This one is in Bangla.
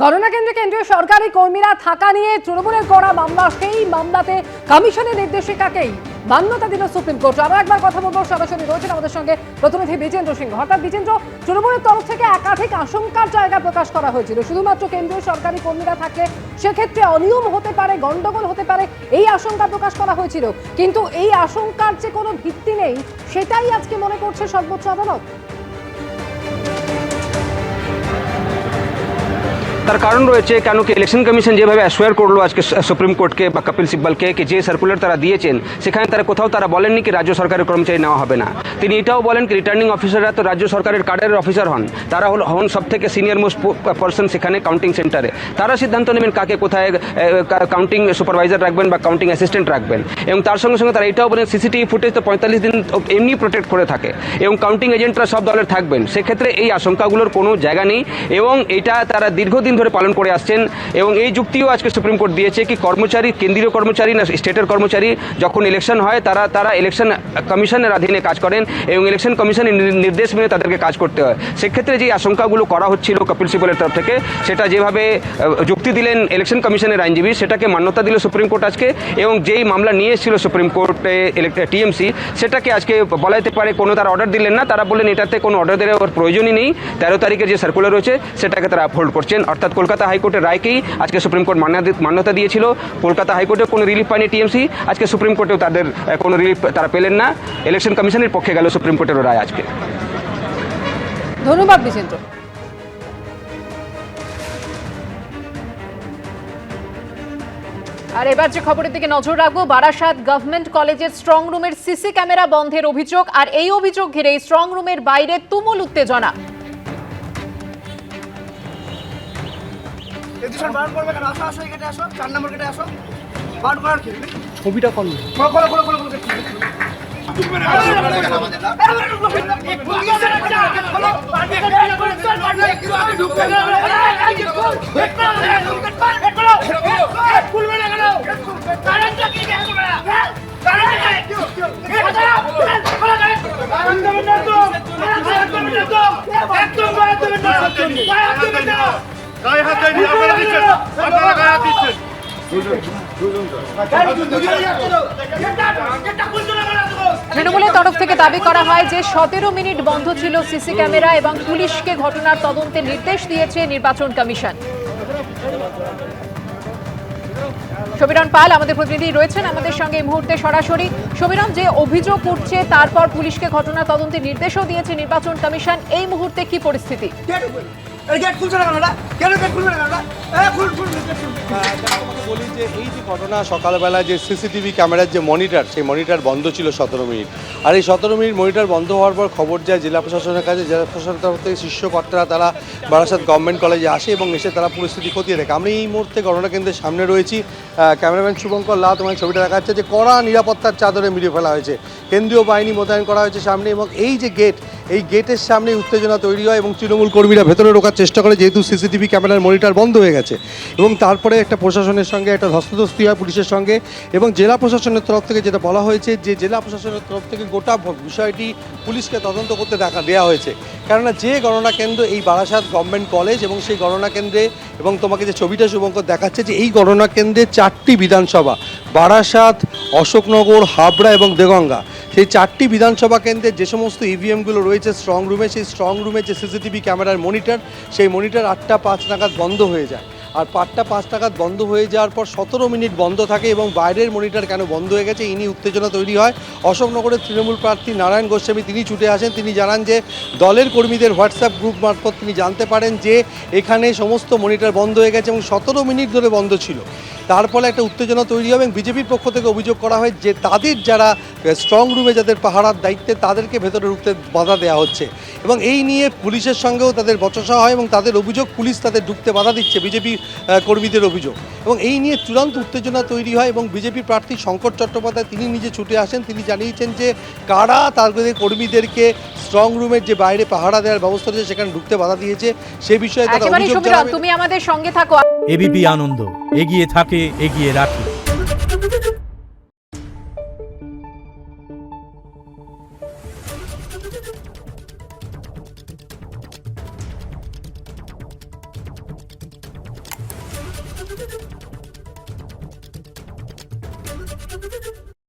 গণনা কেন্দ্রে কেন্দ্রীয় সরকারি কর্মীরা থাকা নিয়ে তৃণমূলের করা মামলা, সেই মামলাতে কমিশনের নির্দেশিকাকেই মান্যতা দিল সুপ্রিম কোর্ট। আরো একবার কথা বলবো, সরাসরি রয়েছেন আমাদের সঙ্গে প্রতিনিধি বিজেন্দ্র সিংহ। হঠাৎ বিজেন্দ্র, তৃণমূলের তরফ থেকে একাধিক আশঙ্কার জায়গা প্রকাশ করা হয়েছিল। শুধুমাত্র কেন্দ্রীয় সরকারি কর্মীরা থাকলে সেক্ষেত্রে অনিয়ম হতে পারে, গন্ডগোল হতে পারে, এই আশঙ্কা প্রকাশ করা হয়েছিল। কিন্তু এই আশঙ্কার যে কোনো ভিত্তি নেই, সেটাই আজকে মনে করছে সর্বোচ্চ আদালত। তার কারণ রয়েছে, কেন কি ইলেকশন কমিশন যেভাবে অ্যাসোয়ার করলো আজকে সুপ্রিম কোর্টকে বা কপিল সিব্বলকে কি যে সার্কুলার তারা দিয়েছেন সেখানে তারা কোথাও তারা বলেননি কি রাজ্য সরকারের কর্মচারী নেওয়া হবে না। তিনি এটাও বলেন কি রিটার্নিং অফিসাররা তো রাজ্য সরকারের কাডারের অফিসার হন, তারা হন সব থেকে সিনিয়র মোস্ট পার্সন সেখানে কাউন্টিং সেন্টারে। তারা সিদ্ধান্ত নেবেন কাকে কোথায় কাউন্টিং সুপারভাইজার রাখবেন বা কাউন্টিং অ্যাসিস্ট্যান্ট রাখবেন। এবং তার সঙ্গে সঙ্গে তারা এটাও বলেন সিসিটিভি ফুটেজ তো 45 দিন এমনি প্রোটেক্ট করে থাকে এবং কাউন্টিং এজেন্টরা সব দলের থাকবেন। সেক্ষেত্রে এই আশঙ্কাগুলোর কোনো জায়গা নেই এবং এটা তারা দীর্ঘদিন ধরে পালন করে আসছেন। এবং এই যুক্তিও আজকে সুপ্রিম কোর্ট দিয়েছে কি কর্মচারী, কেন্দ্রীয় কর্মচারী না স্টেটের কর্মচারী, যখন ইলেকশন হয় তারা ইলেকশন কমিশনের অধীনে কাজ করেন এবং ইলেকশন কমিশনের নির্দেশ মেনে তাদেরকে কাজ করতে হয়। সেক্ষেত্রে যে আশঙ্কাগুলো করা হচ্ছিল কপিল সিব্বলের তরফ থেকে, সেটা যেভাবে যুক্তি দিলেন ইলেকশন কমিশনের আইনজীবী, সেটাকে মান্যতা দিল সুপ্রিম কোর্ট আজকে। এবং যেই মামলা নিয়ে এসেছিল সুপ্রিম কোর্টে টিএমসি, সেটাকে আজকে বলা যেতে পারে কোনো তারা অর্ডার দিলেন না। তারা বললেন এটাতে কোনো অর্ডার দেওয়ার প্রয়োজনই নেই। 13 তারিখের যে সার্কুলার রয়েছে সেটাকে তারা আপহোল্ড করছেন। অর্থাৎ কলকাতা হাইকোর্টের রায়কেই আজকে সুপ্রিম কোর্ট মান্যতা দিয়েছিল। কলকাতা হাইকোর্টে কোনো রিলিফ পায়নি টিএমসি, আজকে সুপ্রিম কোর্টেও তাদের কোনো রিলিফ তারা পেলেন না। ইলেকশন কমিশনের পক্ষে গেল সুপ্রিম কোর্টের রায় আজকে। ধন্যবাদ বিজেন্দ্র। আর এবার যে খবরের দিকে নজর রাখবো, বারাসাত গভর্নমেন্ট কলেজের স্ট্রং রুমের সিসি ক্যামেরা বন্ধের অভিযোগ। আর এই অভিযোগ ঘিরে স্ট্রং রুমের বাইরে তুমুল উত্তেজনা। ছবিটা কল তৃণমূলের তরফ থেকে দাবি করা হয় যে 17 মিনিট বন্ধ ছিল সিসি ক্যামেরা এবং পুলিশকে ঘটনার তদন্তে নির্দেশ দিয়েছে নির্বাচন কমিশন। সমীরণ পাল আমাদের প্রতিনিধি রয়েছেন আমাদের সঙ্গে এই মুহূর্তে সরাসরি। সমীরণ, যে অভিযোগ উঠছে তারপর পুলিশকে ঘটনা তদন্তে নির্দেশও দিয়েছে নির্বাচন কমিশন, এই মুহূর্তে কি পরিস্থিতি? বলি যে এই যে ঘটনা, সকালবেলা যে সিসিটিভি ক্যামেরার যে মনিটর, সেই মনিটর বন্ধ ছিল 17 মিনিট। আর এই 17 মিনিট মনিটর বন্ধ হওয়ার পর খবর যায় জেলা প্রশাসনের কাছে। জেলা প্রশাসনের তরফ থেকে শীর্ষ কর্তারা তারা বারাসাত গভর্নমেন্ট কলেজে আসে এবং এসে তারা পরিস্থিতি খতিয়ে দেখে। আমি এই মুহূর্তে গণনা কেন্দ্রের সামনে রয়েছি। ক্যামেরাম্যান শুভঙ্কর লাল তোমার ছবিটা দেখা যাচ্ছে যে কড়া নিরাপত্তার চাদরে মিলিয়ে ফেলা হয়েছে, কেন্দ্রীয় বাহিনী মোতায়েন করা হয়েছে সামনে। এবং এই যে গেট, এই গেটের সামনে উত্তেজনা তৈরি হয় এবং তৃণমূল কর্মীরা ভেতরে ঢোকার চেষ্টা করে, যেহেতু সিসিটিভি ক্যামেরার মনিটর বন্ধ হয়ে গেছে। এবং তারপরে একটা প্রশাসনের সঙ্গে একটা ধস্তাধস্তি হয় পুলিশের সঙ্গে। এবং জেলা প্রশাসনের তরফ থেকে যেটা বলা হয়েছে যে জেলা প্রশাসনের তরফ থেকে গোটা বিষয়টি পুলিশকে তদন্ত করতে দেওয়া হয়েছে। কেননা যে গণনা কেন্দ্র এই বারাসাত গভর্নমেন্ট কলেজ এবং সেই গণনা কেন্দ্রে, এবং তোমাকে যে ছবিটা শুভঙ্কর দেখাচ্ছে যে এই গণনা কেন্দ্রে 4টি বিধানসভা, বারাসাত, অশোকনগর, হাবড়া এবং দেগঙ্গা, সেই 4টি বিধানসভা কেন্দ্রের যে সমস্ত ইভিএমগুলো রয়েছে স্ট্রং রুমে, সেই স্ট্রং রুমের যে সিসিটিভি ক্যামেরার মনিটর, সেই মনিটর 8টা 5 নাগাদ বন্ধ হয়ে যায়। আর 8টা 5 নাগাদ বন্ধ হয়ে যাওয়ার পর 17 মিনিট বন্ধ থাকে। এবং বাইরের মনিটর কেন বন্ধ হয়ে গেছে এই নিয়ে উত্তেজনা তৈরি হয়। অশোকনগরের তৃণমূল প্রার্থী নারায়ণ গোস্বামী তিনি ছুটে আসেন। তিনি জানান যে দলের কর্মীদের হোয়াটসঅ্যাপ গ্রুপ মারফত তিনি জানতে পারেন যে এখানে সমস্ত মনিটর বন্ধ হয়ে গেছে এবং 17 মিনিট ধরে বন্ধ ছিল। তার ফলে একটা উত্তেজনা তৈরি হবে এবং বিজেপির পক্ষ থেকে অভিযোগ করা হয় যে তাদের যারা স্ট্রং রুমে যাদের পাহারার দায়িত্বে তাদেরকে ভেতরে ঢুকতে বাধা দেওয়া হচ্ছে। এবং এই নিয়ে পুলিশের সঙ্গেও তাদের বচসা হয় এবং তাদের অভিযোগ পুলিশ তাদের ঢুকতে বাধা দিচ্ছে, বিজেপি কর্মীদের অভিযোগ। এবং এই নিয়ে চূড়ান্ত উত্তেজনা তৈরি হয় এবং বিজেপি প্রার্থী শঙ্কর চট্টোপাধ্যায় তিনি নিজে ছুটে আসেন। তিনি জানিয়েছেন যে কারা তাদের কর্মীদেরকে স্ট্রং রুমের যে বাইরে পাহারা দেওয়ার ব্যবস্থা রয়েছে সেখানে ঢুকতে বাধা দিয়েছে সে বিষয়ে তারা অভিযোগ জানাবেন। তুমি আমাদের সঙ্গে থাকো। এবিপি আনন্দ এগিয়ে থাকে, এগিয়ে রাখে।